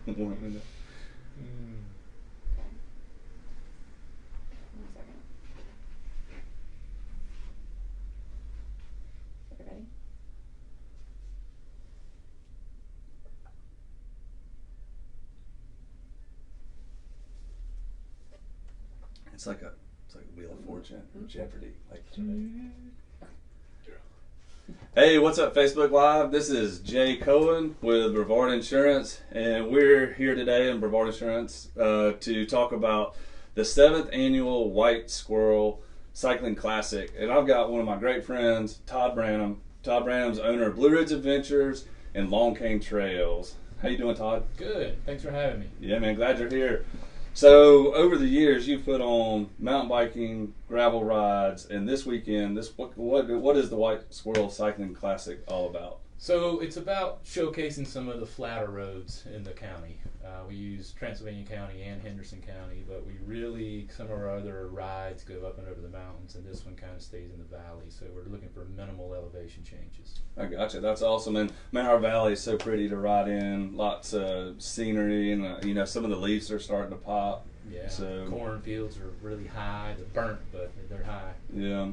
Mm. 1 second. Okay, ready? It's like a Wheel of Fortune or Jeopardy. Like, hey, what's up, Facebook Live? This is Jay Cohen with Brevard Insurance, and we're here today in Brevard Insurance to talk about the 7th annual White Squirrel Cycling Classic. And I've got one of my great friends, Todd Branham. Todd Branham's owner of Blue Ridge Adventures and Long Cane Trails. How you doing, Todd? Good. Thanks for having me. Yeah, man. Glad you're here. So, over the years, you've put on mountain biking, gravel rides, and this weekend, what is the White Squirrel Cycling Classic all about? So it's about showcasing some of the flatter roads in the county. We use Transylvania County and Henderson County, but some of our other rides go up and over the mountains, and this one kind of stays in the valley. So we're looking for minimal elevation changes. I gotcha. That's awesome. And man, our valley is so pretty to ride in. Lots of scenery, and some of the leaves are starting to pop. Yeah. So cornfields are really high. They're burnt, but they're high. Yeah.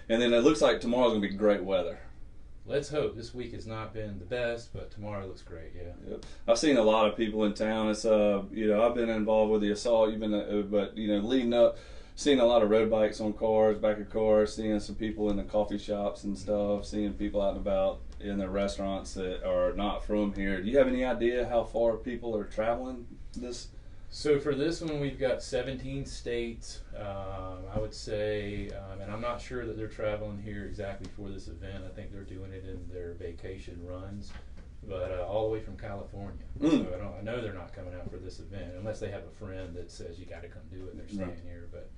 And then it looks like tomorrow's gonna be great weather. Let's hope. This week has not been the best, but tomorrow looks great. Yeah. Yep. I've seen a lot of people in town. It's I've been involved with the assault. You've been, but leading up, seeing a lot of road bikes on cars, back of cars, seeing some people in the coffee shops and stuff, seeing people out and about in the restaurants that are not from here. Do you have any idea how far people are traveling this? So for this one, we've got 17 states. I would say, and I'm not sure that they're traveling here exactly for this event. I think they're doing it in their vacation runs, but all the way from California. So I know they're not coming out for this event unless they have a friend that says you got to come do it and they're staying here. But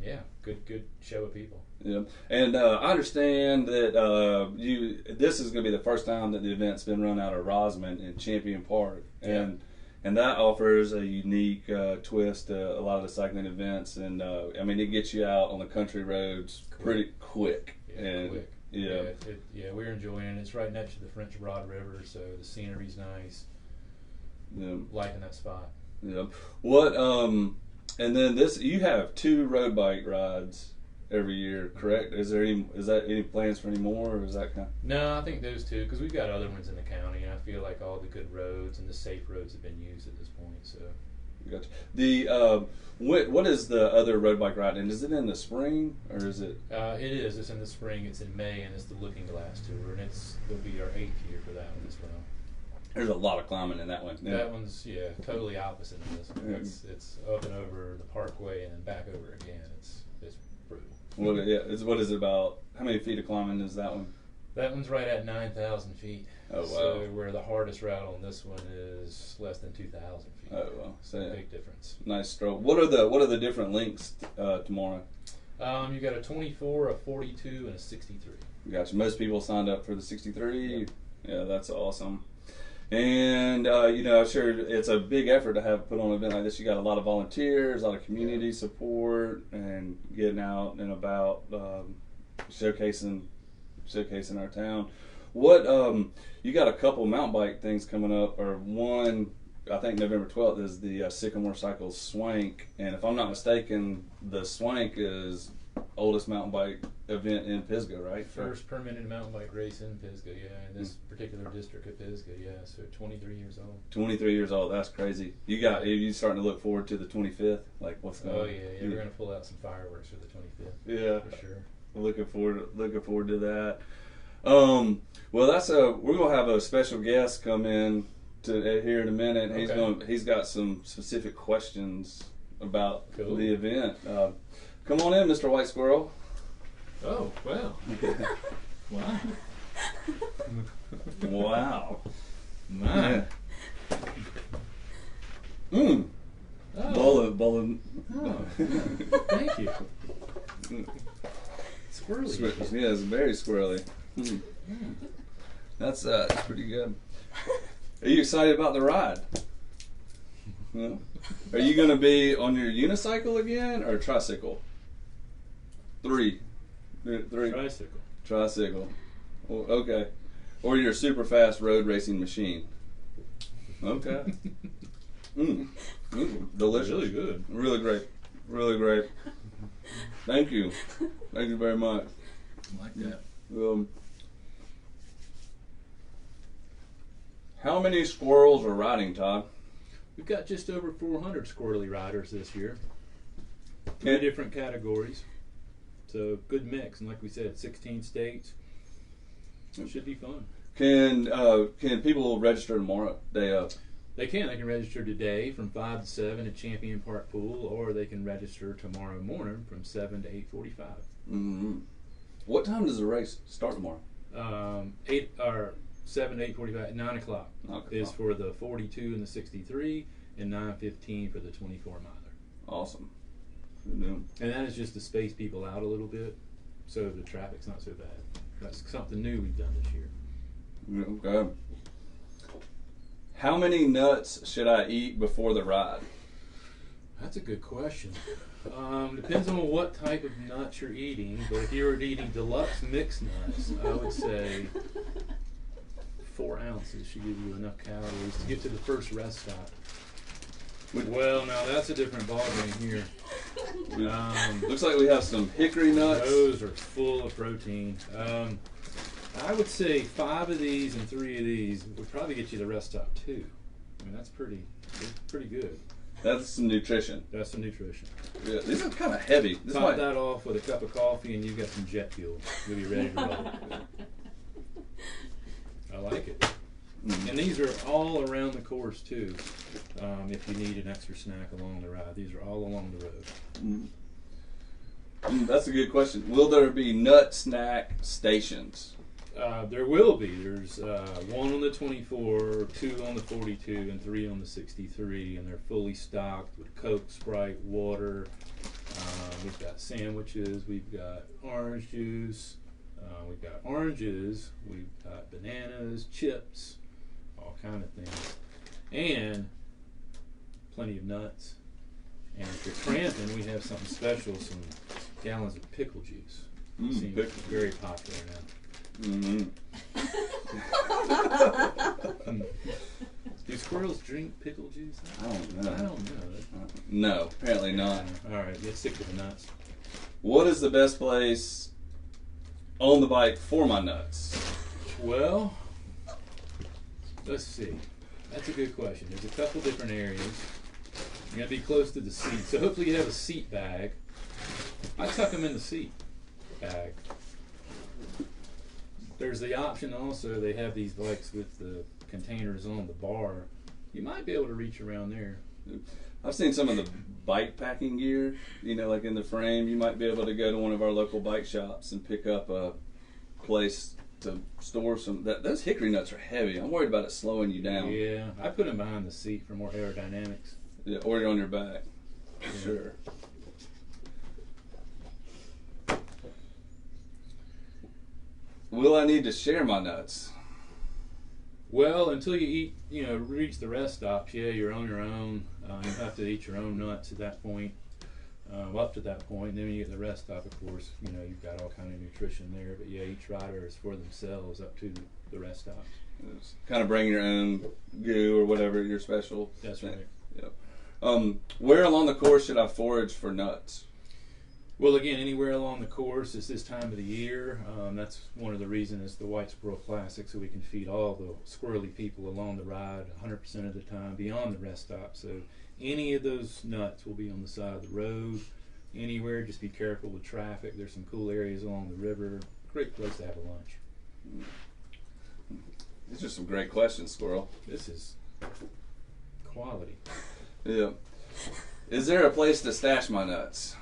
yeah, good show of people. Yeah, and I understand that this is going to be the first time that the event's been run out of Rosman in Champion Park, and that offers a unique twist to a lot of the cycling events, and it gets you out on the country roads pretty quick. Yeah, quick. Yeah, we're enjoying it. It's right next to the French Broad River, so the scenery's nice. Yeah. Liking that spot. Yeah. What? And then you have 2 road bike rides every year, correct? Is that any plans for any more, or is that kind of? No, I think those 2, because we've got other ones in the county, and I feel like all the good roads and the safe roads have been used at this point. So, gotcha. The what is the other road bike ride? And is it in the spring or is it? It is. It's in the spring. It's in May, and it's the Looking Glass Tour, and it'll be our 8th year for that one as well. There's a lot of climbing in that one. Yeah. That one's totally opposite of this one. It's up and over the Parkway and then back over again. It's brutal. What is it about? How many feet of climbing is that one? That one's right at 9,000 feet. Oh, wow. So where the hardest route on this one is less than 2,000 feet. Oh, wow. So, big difference. Nice stroke. What are the different links tomorrow? You got a 24, a 42, and a 63. Gotcha. Most people signed up for the 63. Yep. Yeah, that's awesome. And sure, it's a big effort to have put on an event like this. You got a lot of volunteers, a lot of community support, and getting out and about, showcasing our town. What you got a couple mountain bike things coming up, or one I think November 12th is the Sycamore Cycles Swank, and if I'm not mistaken, the Swank is oldest mountain bike event in Pisgah, right? First permitted mountain bike race in Pisgah, in this particular district of Pisgah, so 23 years old. 23 years old, that's crazy. Are you starting to look forward to the 25th? Like what's going on? Oh yeah, we're going to pull out some fireworks for the 25th. Yeah. For sure. Looking forward to that. Well, we're going to have a special guest come in here in a minute. Okay. He's got some specific questions about the event. Come on in, Mr. White Squirrel. Oh, well. Wow. Wow. My. Oh. Bowl. Oh. Thank you. Squirrely. Yeah, it's very squirrely. That's pretty good. Are you excited about the ride? Yeah. Are you going to be on your unicycle again or tricycle? Three. Tricycle. Well, okay. Or your super fast road racing machine. Okay. Delicious. Really good. Really great. Really great. Thank you. Thank you very much. I like that. How many squirrels are riding, Todd? We've got just over 400 squirrely riders this year. 3 different categories. So good mix, and like we said, 16 states. It should be fun. Can people register tomorrow, day of? They can register today from 5 to 7 at Champion Park Pool, or they can register tomorrow morning from 7 to 8:45. Mm-hmm. What time does the race start tomorrow? 7 to 8:45. 9 o'clock is for the 42 and the 63, and 9:15 for the 24 miler. Awesome. Good deal. And that is just to space people out a little bit, so the traffic's not so bad. That's something new we've done this year. Okay. How many nuts should I eat before the ride? That's a good question. Depends on what type of nuts you're eating, but if you're eating deluxe mixed nuts, I would say 4 ounces should give you enough calories to get to the first rest stop. Well, now that's a different ballgame here. Looks like we have some hickory nuts. Those are full of protein. I would say 5 of these and 3 of these would probably get you the rest stop too. I mean, that's pretty good. That's some nutrition. That's some nutrition. Yeah, these are kind of heavy. Top that off with a cup of coffee, and you've got some jet fuel. You'll be ready to roll. I like it. Mm-hmm. And these are all around the course too. If you need an extra snack along the ride, these are all along the road. That's a good question. Will there be nut snack stations? There will be. There's 1 on the 24, 2 on the 42, and 3 on the 63, and they're fully stocked with Coke, Sprite, water. We've got sandwiches. We've got orange juice. We've got oranges. We've got bananas, chips, all kind of things, and plenty of nuts. And if you're cramping, we have something special: some gallons of pickle juice. Seems very popular now. Mm-hmm. Do squirrels drink pickle juice? I don't know. No, apparently not. All right, let's stick to the nuts. What is the best place on the bike for my nuts? Well, let's see. That's a good question. There's a couple different areas. You're going to be close to the seat. So hopefully you have a seat bag. I tuck them in the seat bag. There's the option also, they have these bikes with the containers on the bar. You might be able to reach around there. I've seen some of the bike packing gear, like in the frame. You might be able to go to one of our local bike shops and pick up a place to store some. Those hickory nuts are heavy. I'm worried about it slowing you down. Yeah, I put them behind the seat for more aerodynamics. Yeah, or on your back. Yeah. Sure. Will I need to share my nuts? Well, until you reach the rest stops, you're on your own. You have to eat your own nuts at that point. Up to that point, and then when you get the rest stop, of course, you've got all kind of nutrition there. But each rider is for themselves up to the rest stops. Just kind of bring your own goo or whatever your special. That's thing. right. Yep. Where along the course should I forage for nuts? Well, again, anywhere along the course. It's this time of the year. That's one of the reasons it's the White Squirrel Classic, so we can feed all the squirrely people along the ride 100% of the time beyond the rest stop. So any of those nuts will be on the side of the road. Anywhere, just be careful with traffic. There's some cool areas along the river. Great place to have a lunch. These are some great questions, Squirrel. This is quality. Yeah. Is there a place to stash my nuts?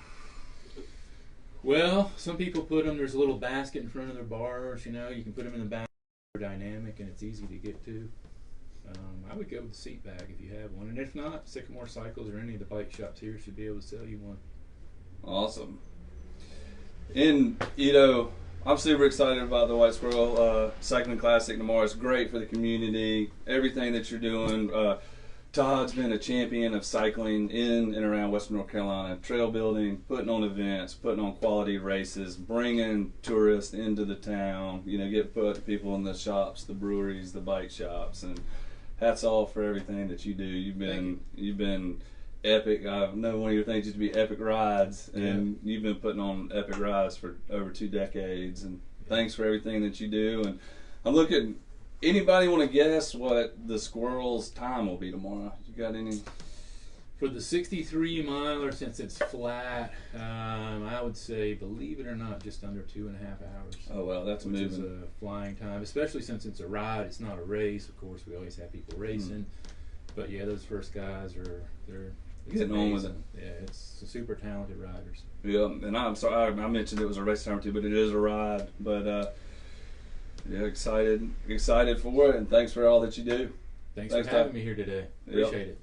Well, some people put them, there's a little basket in front of their bars, you can put them in the back. They're dynamic and it's easy to get to. I would go with the seat bag if you have one. And if not, Sycamore Cycles or any of the bike shops here should be able to sell you one. Awesome. And, I'm super excited about the White Squirrel Cycling Classic tomorrow. It's great for the community, everything that you're doing. Todd's been a champion of cycling in and around Western North Carolina, trail building, putting on events, putting on quality races, bringing tourists into the town, put people in the shops, the breweries, the bike shops, and hats off for everything that you do. You've been epic. I know one of your things used to be epic rides, and you've been putting on epic rides for over 2 decades. And thanks for everything that you do. And I'm looking. Anybody want to guess what the Squirrel's time will be tomorrow? You got any? For the 63 miler, since it's flat, I would say, believe it or not, just under 2.5 hours. Oh well, that's which moving. is a flying time, especially since it's a ride. It's not a race. Of course, we always have people racing, but yeah, those first guys they're Getting on with it. Yeah, it's super talented riders. Yeah, and I'm sorry I mentioned it was a race time too, but it is a ride. But yeah, excited for it, and thanks for all that you do. Thanks for having me here today. Appreciate it.